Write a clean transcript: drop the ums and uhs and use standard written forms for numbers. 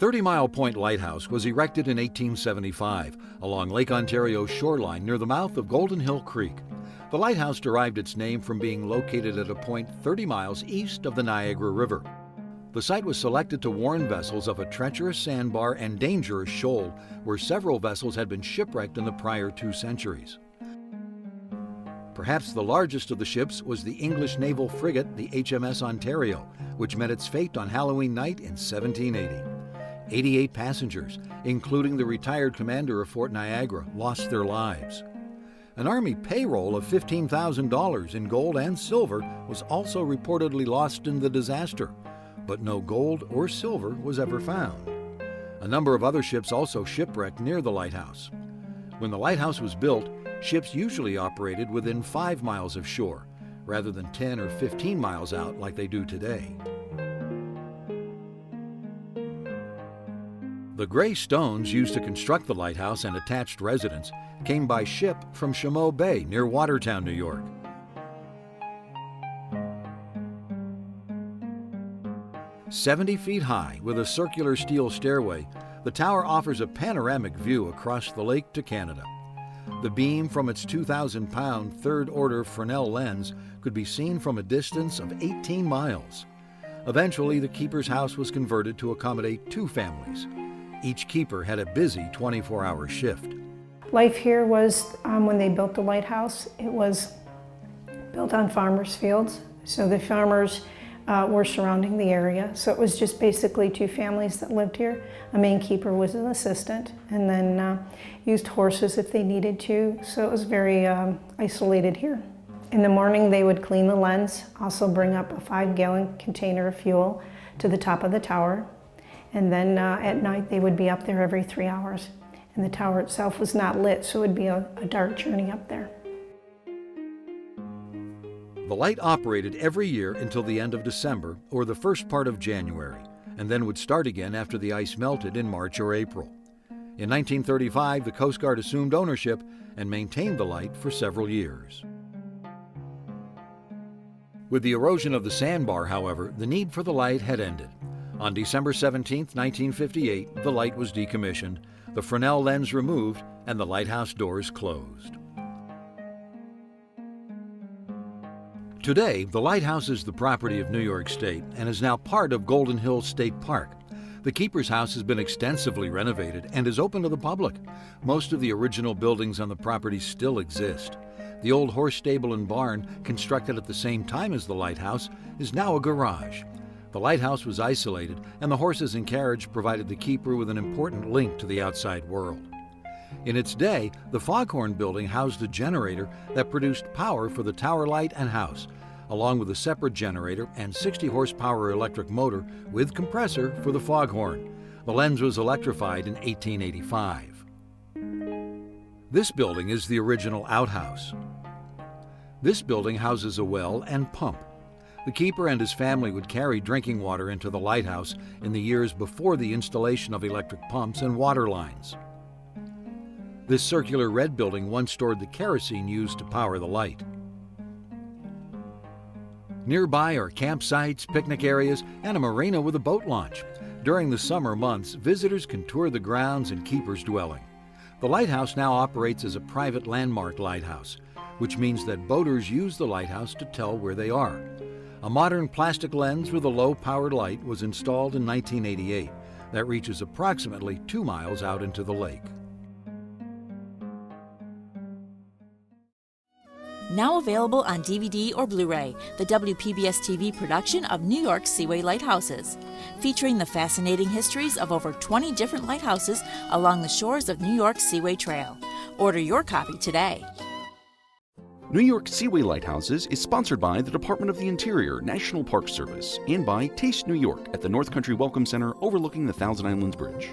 30 Mile Point Lighthouse was erected in 1875 along Lake Ontario's shoreline near the mouth of Golden Hill Creek. The lighthouse derived its name from being located at a point 30 miles east of the Niagara River. The site was selected to warn vessels of a treacherous sandbar and dangerous shoal where several vessels had been shipwrecked in the prior 2 centuries. Perhaps the largest of the ships was the English naval frigate, the HMS Ontario, which met its fate on Halloween night in 1780. 88 passengers, including the retired commander of Fort Niagara, lost their lives. An Army payroll of $15,000 in gold and silver was also reportedly lost in the disaster, but no gold or silver was ever found. A number of other ships also shipwrecked near the lighthouse. When the lighthouse was built, ships usually operated within 5 miles of shore, rather than 10 or 15 miles out like they do today. The gray stones used to construct the lighthouse and attached residence came by ship from Chameau Bay near Watertown, New York. "70 feet high with a circular steel stairway, the tower offers a panoramic view across the lake to Canada. The beam from its 2,000-pound third-order Fresnel lens could be seen from a distance of 18 miles. Eventually, the keeper's house was converted to accommodate 2 families. Each keeper had a busy 24-hour shift. Life here was, when they built the lighthouse, it was built on farmers' fields. So the farmers were surrounding the area. So it was just basically 2 families that lived here. A main keeper was an assistant, and then used horses if they needed to. So it was very isolated here. In the morning, they would clean the lens, also bring up a 5-gallon container of fuel to the top of the tower. And then at night, they would be up there every 3 hours. And the tower itself was not lit, so it would be a dark journey up there. The light operated every year until the end of December or the first part of January, and then would start again after the ice melted in March or April. In 1935, the Coast Guard assumed ownership and maintained the light for several years. With the erosion of the sandbar, however, the need for the light had ended. On December 17, 1958, the light was decommissioned, the Fresnel lens removed, and the lighthouse doors closed. Today, the lighthouse is the property of New York State and is now part of Golden Hill State Park. The keeper's house has been extensively renovated and is open to the public. Most of the original buildings on the property still exist. The old horse stable and barn, constructed at the same time as the lighthouse, is now a garage. The lighthouse was isolated, and the horses and carriage provided the keeper with an important link to the outside world. In its day, the Foghorn building housed a generator that produced power for the tower light and house, along with a separate generator and 60-horsepower electric motor with compressor for the Foghorn. The lens was electrified in 1885. This building is the original outhouse. This building houses a well and pump. The keeper and his family would carry drinking water into the lighthouse in the years before the installation of electric pumps and water lines. This circular red building once stored the kerosene used to power the light. Nearby are campsites, picnic areas, and a marina with a boat launch. During the summer months, visitors can tour the grounds and keeper's dwelling. The lighthouse now operates as a private landmark lighthouse, which means that boaters use the lighthouse to tell where they are. A modern plastic lens with a low-powered light was installed in 1988 that reaches approximately 2 miles out into the lake. Now available on DVD or Blu-ray, the WPBS-TV production of New York Seaway Lighthouses, featuring the fascinating histories of over 20 different lighthouses along the shores of New York Seaway Trail. Order your copy today. New York Seaway Lighthouses is sponsored by the Department of the Interior National Park Service and by Taste New York at the North Country Welcome Center overlooking the Thousand Islands Bridge.